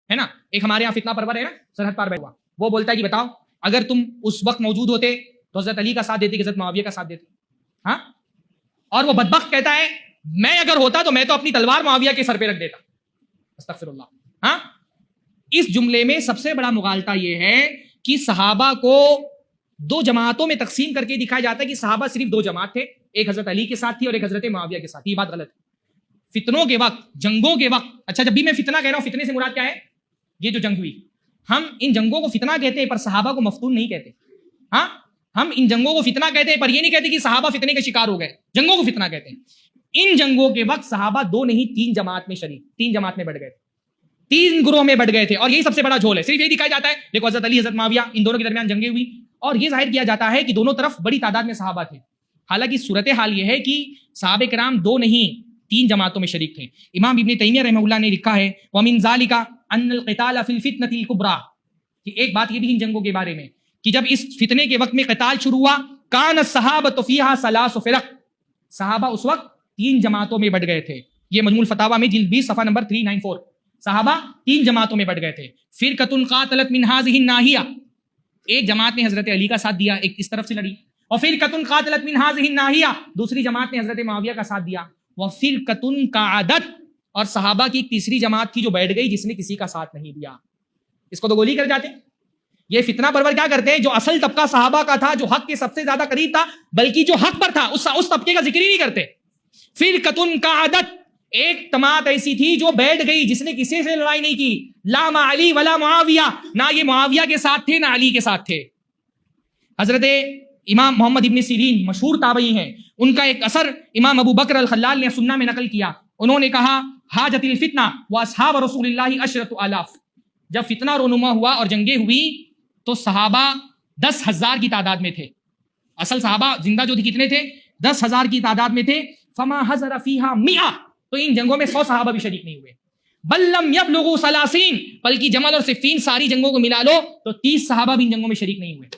ہے نا, ایک ہمارے یہاں فتنہ پرور ہے نا, سرحد پار بیٹھا ہوا, وہ بولتا ہے کہ بتاؤ اگر تم اس وقت موجود ہوتے تو حضرت علی کا ساتھ دیتے کہ حضرت معاویہ کا ساتھ دیتے؟ ہاں, اور وہ بدبخت کہتا ہے میں اگر ہوتا تو میں تو اپنی تلوار معاویہ کے سر پہ رکھ دیتا. استغفر اللہ. ہاں, اس جملے میں سب سے بڑا مغالطہ یہ ہے کہ صحابہ کو دو جماعتوں میں تقسیم کر کے دکھایا جاتا ہے کہ صحابہ صرف دو جماعت تھے, ایک حضرت علی کے ساتھ تھی اور ایک حضرت معاویہ کے ساتھ. یہ بات غلط ہے. فتنوں کے وقت, جنگوں کے وقت, اچھا جب بھی میں فتنہ کہہ رہا ہوں, فتنے سے مراد کیا ہے؟ یہ جو جنگ ہوئی, ہم ان جنگوں کو فتنہ کہتے ہیں پر صحابہ کو مفتون نہیں کہتے. ہاں, ہم ان جنگوں کو فتنہ کہتے ہیں پر یہ نہیں کہتے کہ صحابہ فتنے کے شکار ہو گئے, جنگوں کو فتنہ کہتے ہیں. ان جنگوں کے وقت صحابہ دو نہیں تین جماعت میں شریک, تین جماعت میں بڑھ گئے تھے, تین گروہ میں بڑھ گئے تھے, اور یہی سب سے بڑا جھول ہے. صرف یہ دکھایا جاتا ہے دیکھو حضرت علی حضرت معاویہ ان دونوں کے درمیان جنگیں ہوئی, اور یہ ظاہر کیا جاتا ہے کہ دونوں طرف بڑی تعداد میں صحابہ تھے. حالانکہ صورتحال یہ ہے کہ صحابہ کرام دو نہیں تین جماعتوں میں شریک تھے. امام ابن تیمیہ رحمہ اللہ نے لکھا ہے وَمِن ذَلِكَ أَنَّ الْقِتَالَ فِي الْفِتْنَةِ الْكُبْرَى, کہ ایک بات یہ بھی ان جنگوں کے بارے میں کہ جب اس فتنے کے وقت میں قتال شروع ہوا, كَانَ الصَّحَابَةُ فِيهَا ثَلَاثُ فِرَقٍ, صحابہ اس وقت تین جماعتوں میں بڑھ گئے تھے. یہ مجموع الفتاوی میں جلد 20 صفحہ نمبر 394, صحابہ تین جماعتوں میں بڑھ گئے تھے. فِرْقَةٌ قَاتَلَتْ مِنْ هَذِهِ النَّاحِيَةِ, ایک جماعت نے حضرت علی کا ساتھ دیا, ایک اس طرف سے لڑی. وَفِرْقَةٌ قَاتَلَتْ مِنْ هَذِهِ النَّاحِيَةِ, دوسری جماعت نے حضرت معاویہ کا ساتھ دیا. وَفِرْقَةٌ قَعَدَتْ, اور صحابہ کی ایک تیسری جماعت تھی جو بیٹھ گئی جس نے کسی کا ساتھ نہیں دیا. اس کو تو گولی کر جاتے. یہ فتنہ پرور کیا کرتے ہیں, جو اصل طبقہ صحابہ کا تھا, جو حق کے سب سے زیادہ قریب تھا, بلکہ جو حق پر تھا اس طبقے کا ذکر ہی نہیں کرتے. فِرْقَةٌ قَعَدَتْ, ایک جماعت ایسی تھی جو بیٹھ گئی جس نے کسی سے لڑائی نہیں کی. لا مع علی ولا معاویہ, نہ یہ معاویہ کے ساتھ تھے نہ علی کے ساتھ تھے. حضرت امام محمد ابن سیرین مشہور تابعی ہیں, ان کا ایک اثر امام ابو بکر الخلال نے سنہ میں نقل کیا. انہوں نے کہا حاجت الفتنہ واصحاب رسول اللہ عشرۃ آلاف, جب فتنہ رونما ہوا اور جنگیں ہوئی تو صحابہ 10,000 کی تعداد میں تھے. اصل صحابہ زندہ جو تھے کتنے تھے؟ 10,000 کی تعداد میں تھے. فما حضر فیہا 100, تو ان جنگوں میں 100 صحابہ بھی شریک نہیں ہوئے. بل لم یبلغوا 30, بلکہ جمل اور صفین ساری جنگوں کو ملا لو تو 30 صحابہ بھی ان جنگوں میں شریک نہیں ہوئے.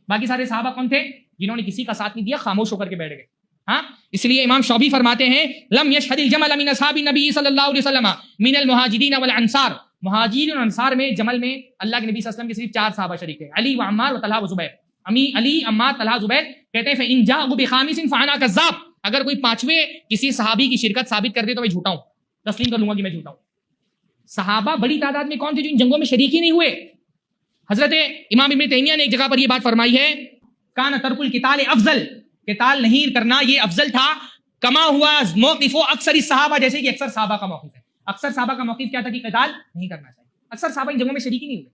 باقی سارے صحابہ کون تھے؟ جنہوں نے کسی کا ساتھ نہیں دیا, خاموش ہو کر کے بیٹھ گئے. ہاں, اس لیے امام شعبی فرماتے ہیں لم یشهد الجمل من اصحاب النبی صلی اللہ علیہ وسلم من المہاجرین والانصار, مہاجرین اور انصار میں جمل میں اللہ کے نبی صلی اللہ علیہ وسلم کے صرف 4 صحابہ شریک تھے, علی و عمار و طلحہ و زبیر. علی, عمار, طلحہ, زبیر. کہتے ہیں فإن جاءوا بخامس فانا کذاب, اگر کوئی پانچویں کسی صحابی کی شرکت ثابت کر دے تو میں جھوٹا ہوں, تسلیم کر لوں گا کہ میں جھوٹا ہوں. صحابہ بڑی تعداد میں کون تھے جو ان جنگوں میں شریک ہی نہیں ہوئے؟ حضرت امام ابن تیمیہ نے ایک جگہ پر یہ بات فرمائی ہے کان ترک القتال افضل, قتال نہیں کرنا یہ افضل تھا. کما ہوا موقف اکثر صحابہ, جیسے کہ اکثر صحابہ کا موقف ہے. اکثر صحابہ کا موقف کیا تھا کہ قتال نہیں کرنا چاہیے. اکثر صحابہ ان جنگوں میں شریک ہی نہیں ہوئے,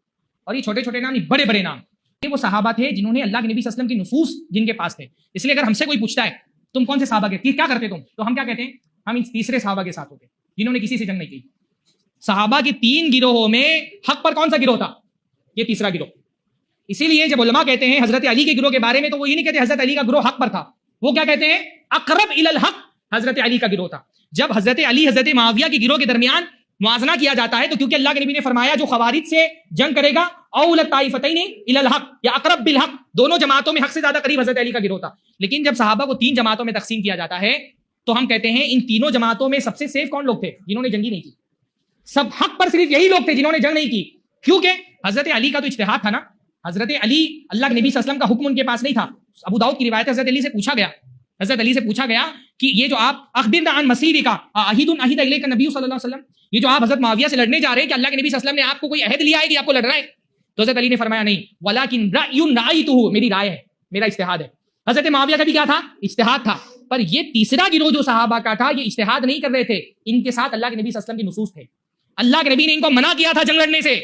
اور یہ چھوٹے چھوٹے نام نہیں بڑے بڑے نام, یہ وہ صحابہ تھے جنہوں نے اللہ کے نبی صلی اللہ علیہ وسلم کی نصوص جن کے پاس تھے. اس لیے اگر ہم سے کوئی پوچھتا ہے تم کون سے صحابہ کے کیا کرتے تم, تو ہم کیا کہتے ہیں, ہم ان تیسرے صحابہ کے ساتھ ہوتے جنہوں نے کسی سے جنگ نہیں کی. صحابہ کے 3 گروہوں میں حق پر کون سا گروہ تھا؟ یہ تیسرا گروہ. اسی لیے جب علماء کہتے ہیں حضرت علی کے گروہ کے بارے میں تو وہ یہ نہیں کہتے حضرت علی کا گروہ حق پر تھا, وہ کیا کہتے ہیں اقرب الی الحق حضرت علی کا گروہ تھا. جب حضرت علی حضرت معاویہ کے گروہ کے درمیان موازنہ کیا جاتا ہے تو کیونکہ اللہ کے نبی نے فرمایا جو خوارج سے جنگ کرے گا اول الطائفتین الی الحق یا اقرب بالحق, دونوں جماعتوں میں حق سے زیادہ قریب حضرت علی کا گروہ تھا. لیکن جب صحابہ کو 3 جماعتوں میں تقسیم کیا جاتا ہے تو ہم کہتے ہیں ان تینوں جماعتوں میں سب سے سیف کون لوگ تھے؟ جنہوں نے جنگی نہیں کی. سب حق پر صرف یہی لوگ تھے جنہوں نے جنگ نہیں کی, کیونکہ حضرت علی کا تو اجتہاد تھا نا. حضرت علی, اللہ کے نبی صلی اللہ علیہ وسلم کا حکم ان کے پاس نہیں تھا. ابو داؤد کی روایت حضرت علی سے پوچھا گیا کہ یہ جو آپ اخبرنا عن مسیرک عہد عہد الیک النبی صلی اللہ علیہ وسلم, یہ جو آپ حضرت معاویہ سے لڑنے جا رہے ہیں کہ اللہ کے نبی صلی اللہ علیہ وسلم نے آپ کو کوئی عہد لیا ہے کہ آپ کو لڑنا ہے؟ تو حضرت علی نے فرمایا نہیں, ولکن رأی رأیتہ, میری رائے ہے, میرا اجتہاد ہے. حضرت معاویہ کا بھی کیا تھا؟ اجتہاد تھا. پر یہ تیسرا گروہ جو صحابہ کا تھا یہ اجتہاد نہیں کر رہے تھے, ان کے ساتھ اللہ کے نبی صلی اللہ علیہ وسلم کی نصوص تھے. اللہ کے نبی نے ان کو منع کیا تھا جنگ لڑنے سے,